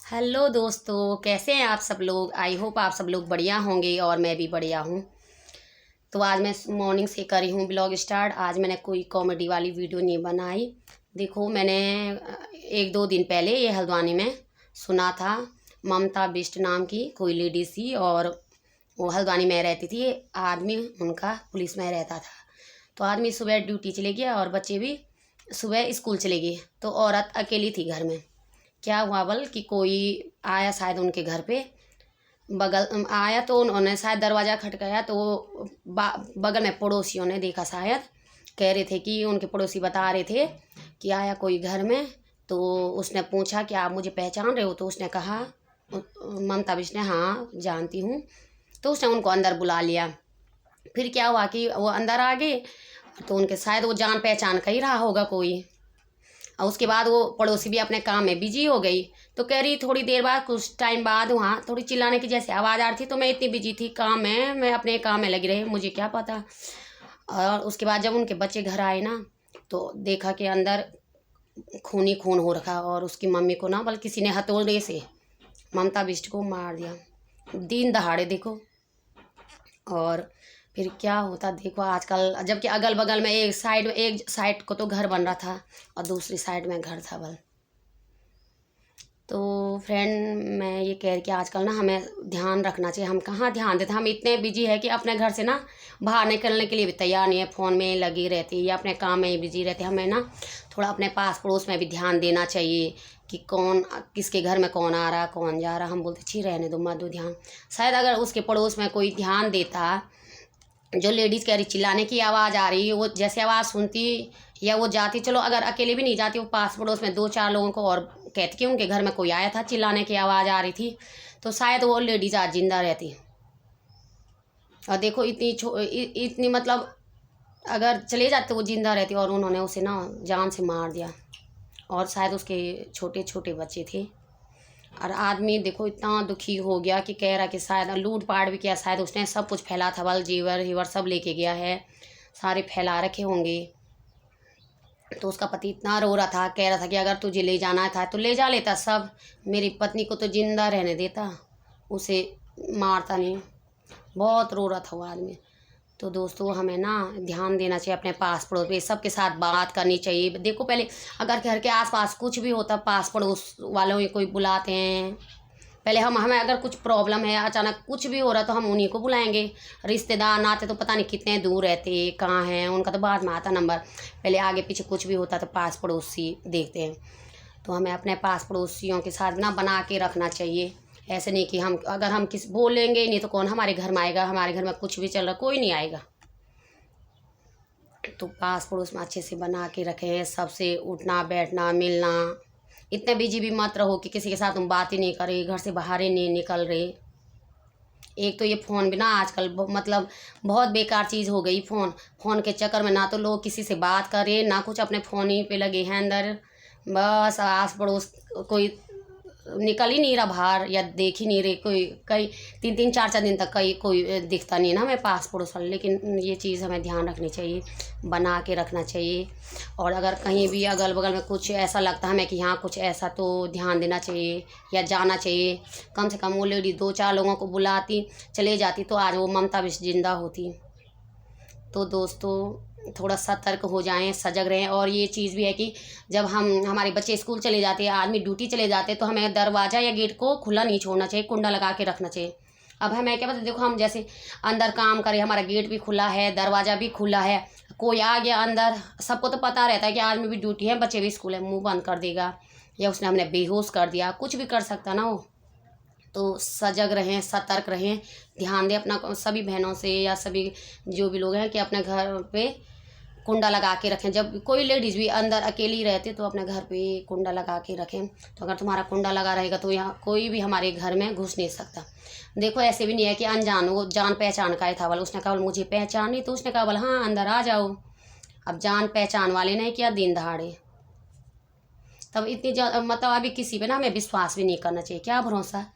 Hello दोस्तों, कैसे हैं आप सब लोग। आई होप आप सब लोग बढ़िया होंगे और मैं भी बढ़िया हूँ। तो आज मैं मॉर्निंग से करी हूँ ब्लॉग स्टार्ट। आज मैंने कोई कॉमेडी वाली वीडियो नहीं बनाई। देखो, मैंने एक दो दिन पहले ये हल्द्वानी में सुना था। ममता बिष्ट नाम की कोई लेडी थी और वो हल्द्वानी में रहती थी। आदमी उनका पुलिस में रहता था। तो आदमी सुबह ड्यूटी चले गया और बच्चे भी सुबह स्कूल चले गए। तो औरत अकेली थी घर में। क्या हुआ बल कि कोई आया शायद उनके घर पे। बगल आया तो उन्होंने शायद दरवाज़ा खटकाया तो बगल में पड़ोसियों ने देखा। शायद कह रहे थे कि उनके पड़ोसी बता रहे थे कि आया कोई घर में। तो उसने पूछा कि आप मुझे पहचान रहे हो। तो उसने कहा, ममता बिष्ट ने, हाँ जानती हूँ। तो उसने उनको अंदर बुला लिया। फिर क्या हुआ कि वो अंदर आ गए। तो उनके शायद वो जान पहचान का ही रहा होगा कोई। और उसके बाद वो पड़ोसी भी अपने काम में बिजी हो गई। तो कह रही थोड़ी देर बाद, कुछ टाइम बाद वहाँ थोड़ी चिल्लाने की जैसे आवाज़ आ रही थी। तो मैं इतनी बिजी थी काम में, मैं अपने काम में लगी रही, मुझे क्या पता। और उसके बाद जब उनके बच्चे घर आए ना, तो देखा कि अंदर खून ही खून हो रखा। और उसकी मम्मी को ना बल्कि किसी ने हथौड़े से ममता बिष्ट को मार दिया, दिन दहाड़े। देखो, और फिर क्या होता देखो आजकल। जबकि अगल बगल में एक साइड को तो घर बन रहा था और दूसरी साइड में घर था बल। तो फ्रेंड, मैं ये कह रही कि आजकल ना हमें ध्यान रखना चाहिए। हम कहाँ ध्यान देते, हम इतने बिजी है कि अपने घर से ना बाहर निकलने के लिए भी तैयार नहीं है। फ़ोन में लगी रहती है या अपने काम में ही बिजी रहती है। हमें ना थोड़ा अपने पास पड़ोस में भी ध्यान देना चाहिए कि कौन किसके घर में कौन आ रहा कौन जा रहा। हम बोलते छी रहने दो, मत दो ध्यान। शायद अगर उसके पड़ोस में कोई ध्यान देता। जो लेडीज़ कह रही चिल्लाने की आवाज़ आ रही है, वो जैसे आवाज़ सुनती या वो जाती, चलो अगर अकेले भी नहीं जाती, वो पास पड़ोस में दो चार लोगों को और कहती कि उनके घर में कोई आया था, चिल्लाने की आवाज़ आ रही थी, तो शायद वो लेडीज़ आज जिंदा रहती। और देखो इतनी मतलब अगर चले जाते वो जिंदा रहती। और उन्होंने उसे ना जान से मार दिया। और शायद उसके छोटे छोटे बच्चे थे। और आदमी देखो इतना दुखी हो गया कि कह रहा कि शायद लूट पाट भी किया। शायद उसने सब कुछ फैला था, बल जीवर हीवर सब लेके गया है, सारे फैला रखे होंगे। तो उसका पति इतना रो रहा था, कह रहा था कि अगर तुझे ले जाना था तो ले जा लेता, सब मेरी पत्नी को तो जिंदा रहने देता, उसे मारता नहीं। बहुत रो रहा था वो आदमी। तो दोस्तों, हमें ना ध्यान देना चाहिए अपने पास पड़ोस पे, सबके साथ बात करनी चाहिए। देखो, पहले अगर घर के आसपास कुछ भी होता, पास पड़ोस वालों को कोई बुलाते हैं। पहले हमें अगर कुछ प्रॉब्लम है, अचानक कुछ भी हो रहा, तो हम उन्हीं को बुलाएंगे। रिश्तेदार नाते तो पता नहीं कितने दूर रहते, कहाँ हैं, उनका तो बाद में आता नंबर। पहले आगे पीछे कुछ भी होता तो पास पड़ोसी देखते हैं। तो हमें अपने पास पड़ोसियों के साथ ना बना के रखना चाहिए। ऐसे नहीं कि हम अगर हम किस बोलेंगे नहीं तो कौन हमारे घर में आएगा। हमारे घर में कुछ भी चल रहा, कोई नहीं आएगा। तो पास पड़ोस में अच्छे से बना के रखें, सबसे उठना बैठना मिलना। इतने बिजी भी मत रहो कि किसी के साथ तुम बात ही नहीं करे, घर से बाहर ही नहीं निकल रहे। एक तो ये फ़ोन भी ना आजकल मतलब बहुत बेकार चीज़ हो गई। फ़ोन के चक्कर में ना तो लोग किसी से बात करें ना कुछ, अपने फ़ोन ही पे लगे हैं अंदर। बस आस पड़ोस कोई निकल ही नहीं रहा बाहर या देख ही नहीं रहे कोई। कई तीन तीन चार चार दिन तक कोई दिखता नहीं है ना हमें पास पड़ोस वाले। लेकिन ये चीज़ हमें ध्यान रखनी चाहिए, बना के रखना चाहिए। और अगर कहीं भी अगल बगल में कुछ ऐसा लगता है हमें कि हाँ कुछ ऐसा, तो ध्यान देना चाहिए या जाना चाहिए। कम से कम वो लेडी दो चार लोगों को बुलाती, चले जाती, तो आज वो ममता बिष्ट जिंदा होती। तो दोस्तों, थोड़ा सतर्क हो जाएं, सजग रहें। और ये चीज़ भी है कि जब हमारे बच्चे स्कूल चले जाते हैं, आदमी ड्यूटी चले जाते हैं, तो हमें दरवाज़ा या गेट को खुला नहीं छोड़ना चाहिए, कुंडा लगा के रखना चाहिए। अब हमें क्या पता, देखो हम जैसे अंदर काम करें, हमारा गेट भी खुला है, दरवाज़ा भी खुला है, कोई आ गया अंदर, सबको तो पता रहता है कि आदमी भी ड्यूटी है, बच्चे भी स्कूल है, मुँह बंद कर देगा या उसने हमने बेहोश कर दिया, कुछ भी कर सकता ना वो। तो सजग रहें, सतर्क रहें, ध्यान दें अपना। सभी बहनों से या सभी जो भी लोग हैं कि अपने घर पे कुंडा लगा के रखें। जब कोई लेडीज़ भी अंदर अकेली रहती तो अपने घर पे कुंडा लगा के रखें। तो अगर तुम्हारा कुंडा लगा रहेगा तो यहाँ कोई भी हमारे घर में घुस नहीं सकता। देखो, ऐसे भी नहीं है कि अनजान, वो जान पहचान का ही था बोला। उसने कहा बोला मुझे पहचान नहीं, तो उसने कहा बोला हाँ अंदर आ जाओ। अब जान पहचान वाले ने किया दिन दहाड़े। तब इतनी मतलब अभी किसी पे ना हमें विश्वास भी नहीं करना चाहिए। क्या भरोसा,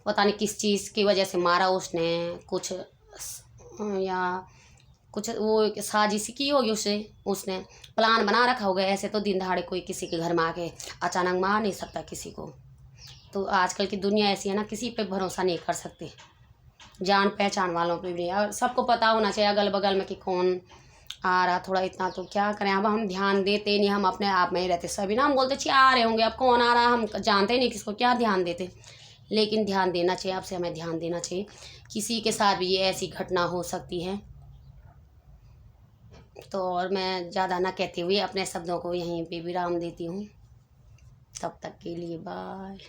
पता नहीं किस चीज़ की वजह से मारा उसने, कुछ या कुछ वो साजिश की होगी उसे, उसने प्लान बना रखा होगा। ऐसे तो दिन दहाड़े कोई किसी के घर में आके अचानक मार नहीं सकता किसी को। तो आजकल की दुनिया ऐसी है ना, किसी पे भरोसा नहीं कर सकते, जान पहचान वालों पे भी। और सबको पता होना चाहिए अगल बगल में कि कौन आ रहा। थोड़ा इतना तो क्या करें, अब हम ध्यान देते नहीं, हम अपने आप में ही रहते। सभी ना हम बोलते छी आ रहे होंगे, अब कौन आ रहा है हम जानते नहीं, किसको क्या ध्यान देते। लेकिन ध्यान देना चाहिए, आपसे हमें ध्यान देना चाहिए। किसी के साथ भी ये ऐसी घटना हो सकती है। तो और मैं ज़्यादा ना कहते हुए अपने शब्दों को यहीं पे विराम देती हूँ। तब तक के लिए बाय।